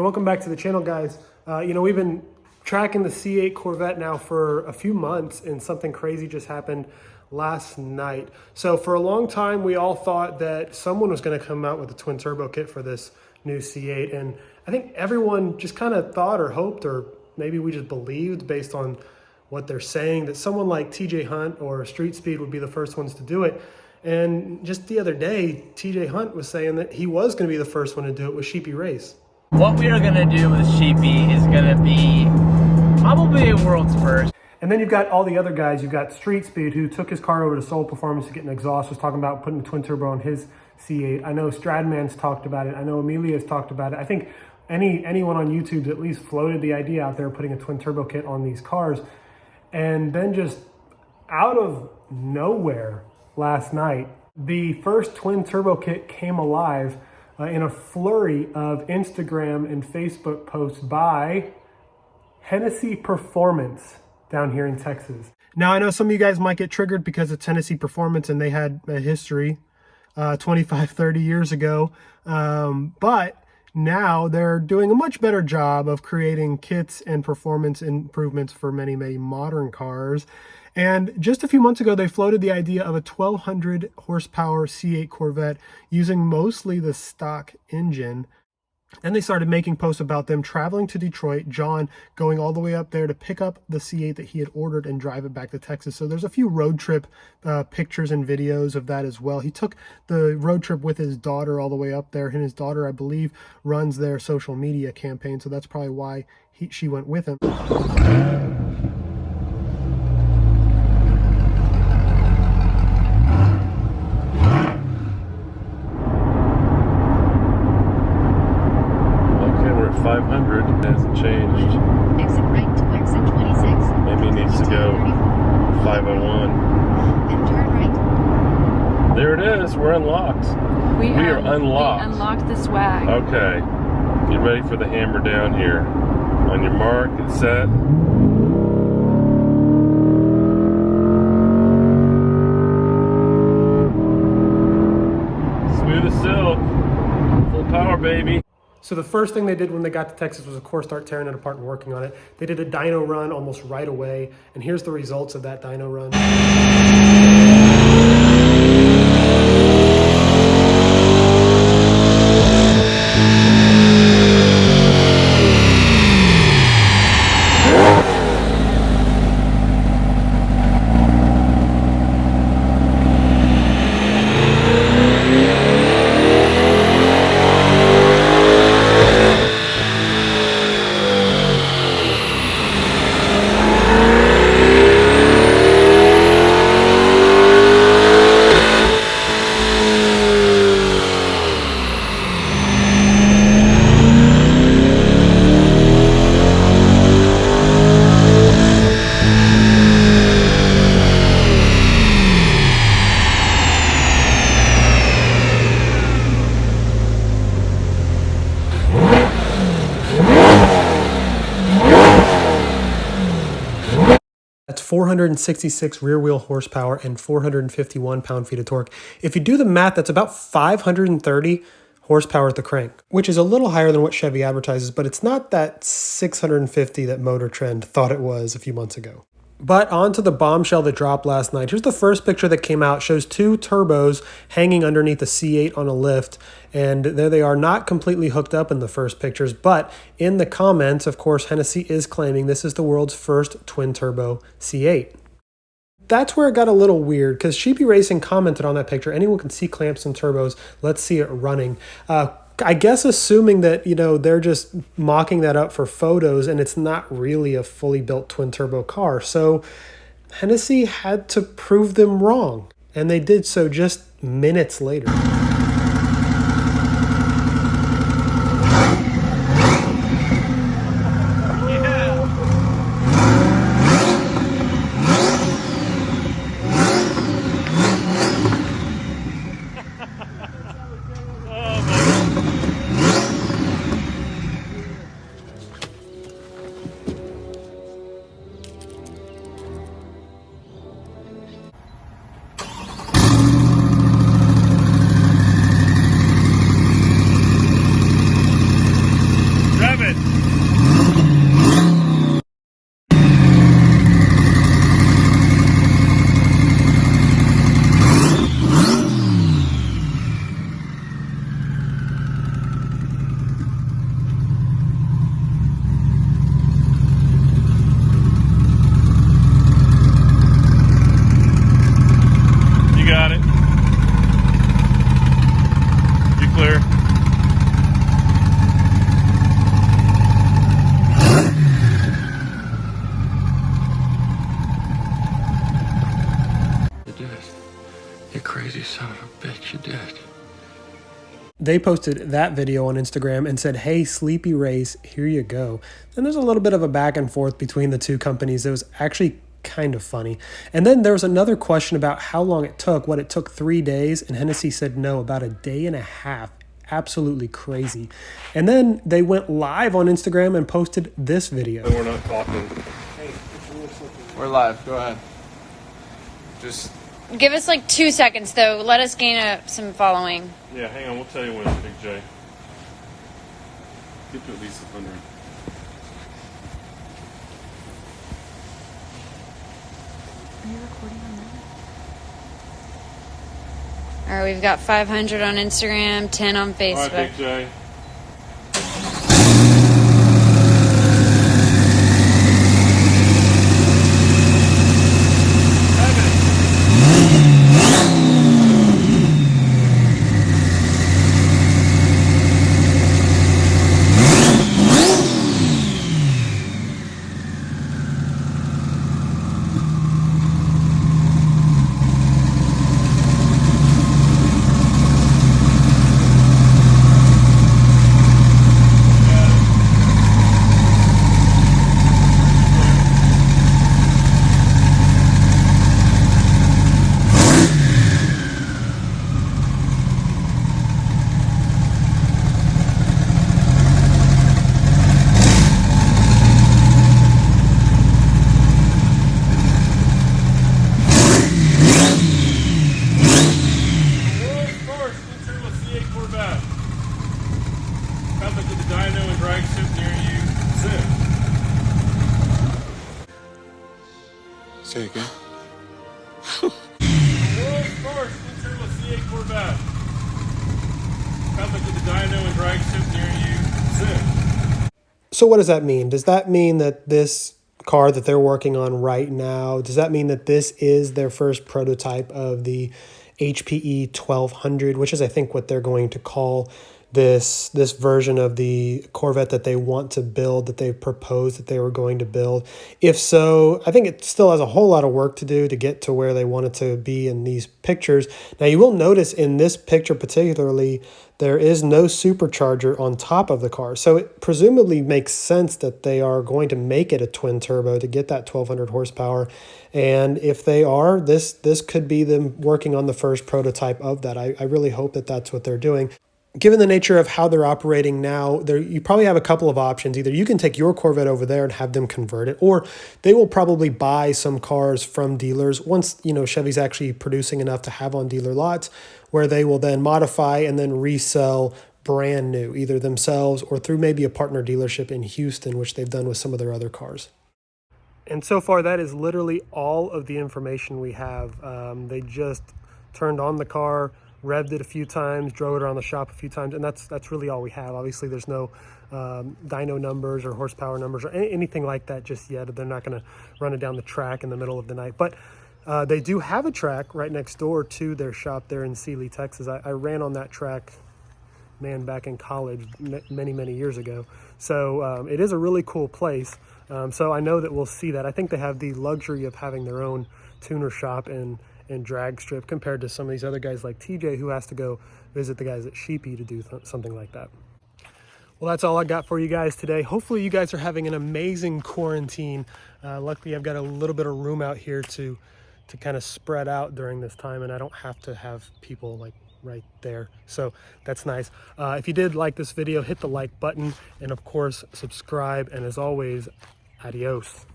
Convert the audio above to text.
welcome back to the channel, guys. We've been tracking the C8 Corvette now for a few months, and something crazy just happened last night. So for a long time, we all thought that someone was going to come out with a twin turbo kit for this new C8, and I think everyone just kind of thought or hoped, or maybe we just believed based on what they're saying, that someone like TJ Hunt or Streetspeed would be the first ones to do it. And just the other day, TJ Hunt was saying that he was going to be the first one to do it with Sheepy Race. What we are going to do with Sheepy is going to be probably a world's first. And then you've got all the other guys. You've got Streetspeed, who took his car over to Soul Performance to get an exhaust, was talking about putting a twin turbo on his C8. I know Stradman's talked about it. I know Amelia's talked about it. I think anyone on YouTube at least floated the idea out there of putting a twin turbo kit on these cars. And then just out of nowhere last night, the first twin turbo kit came alive in a flurry of Instagram and Facebook posts by HENNESSEY Performance down here in Texas. Now, I know some of you guys might get triggered because it's HENNESSEY Performance and they had a history 25, 30 years ago. But now they're doing a much better job of creating kits and performance improvements for many, many modern cars. And just a few months ago, they floated the idea of a 1,200 horsepower C8 Corvette using mostly the stock engine. And they started making posts about them traveling to Detroit, John going all the way up there to pick up the C8 that he had ordered and drive it back to Texas. So there's a few road trip pictures and videos of that as well. He took the road trip with his daughter all the way up there, and his daughter, I believe, runs their social media campaign. So that's probably why she went with him. Hasn't changed. Exit right to exit 26. Maybe it needs to go 501. And turn right. There it is. We're unlocked. We are unlocked. We unlocked the swag. Okay. Get ready for the hammer down here. On your mark, get set. Smooth as silk. Full power, baby. So the first thing they did when they got to Texas was, of course, start tearing it apart and working on it. They did a dyno run almost right away, and here's the results of that dyno run. That's 466 rear wheel horsepower and 451 pound-feet of torque. If you do the math, that's about 530 horsepower at the crank, which is a little higher than what Chevy advertises, but it's not that 650 that Motor Trend thought it was a few months ago. But on to the bombshell that dropped last night. Here's the first picture that came out. It shows two turbos hanging underneath the C8 on a lift, and there they are, not completely hooked up in the first pictures, but in the comments, of course, Hennessey is claiming this is the world's first twin-turbo C8. That's where it got a little weird, because Sheepy Racing commented on that picture. Anyone can see clamps and turbos. Let's see it running. I guess assuming that, they're just mocking that up for photos and it's not really a fully built twin turbo car. So Hennessey had to prove them wrong, and they did so just minutes later. They posted that video on Instagram and said, "Hey, Sleepy Race, here you go." And there's a little bit of a back and forth between the two companies. It was actually kind of funny. And then there was another question about how long it took, what it took 3 days, and Hennessey said no, about a day and a half. Absolutely crazy. And then they went live on Instagram and posted this video. We're not talking. We're live. Go ahead. Just Give us like 2 seconds, though. Let us gain some following. Yeah, hang on. We'll tell you when, Big J. Get to at least 100. Are you recording on that? All right, we've got 500 on Instagram, 10 on Facebook. All right, Big J. C8 Corvette. Coming to the dyno and drag strip near you soon. Say again. World's first internal C8 Corvette. Coming to the dyno and drag strip near you soon. So what does that mean? Does that mean that this car that they're working on right now, does that mean that this is their first prototype of the HPE 1200, which is, I think, what they're going to call this version of the Corvette that they want to build, that they proposed that they were going to build? If so, I think it still has a whole lot of work to do to get to where they want it to be in these pictures. Now, you will notice in this picture particularly, there is no supercharger on top of the car. So it presumably makes sense that they are going to make it a twin turbo to get that 1200 horsepower. And if they are, this could be them working on the first prototype of that. I really hope that that's what they're doing. Given the nature of how they're operating now, you probably have a couple of options. Either you can take your Corvette over there and have them convert it, or they will probably buy some cars from dealers once, you know, Chevy's actually producing enough to have on dealer lots, where they will then modify and then resell brand new, either themselves or through maybe a partner dealership in Houston, which they've done with some of their other cars. And so far, that is literally all of the information we have. They just turned on the car, revved it a few times, drove it around the shop a few times, and that's really all we have. Obviously, there's no dyno numbers or horsepower numbers or anything like that just yet. They're not going to run it down the track in the middle of the night. But they do have a track right next door to their shop there in Sealy, Texas. I ran on that track, man, back in college many years ago. So it is a really cool place. So I know that we'll see that. I think they have the luxury of having their own tuner shop and drag strip compared to some of these other guys like TJ, who has to go visit the guys at Sheepy to do something like that. Well, that's all I got for you guys today. Hopefully you guys are having an amazing quarantine. Luckily, I've got a little bit of room out here to kind of spread out during this time, and I don't have to have people like right there. So that's nice. If you did like this video, hit the like button, and of course, subscribe. And as always, adios.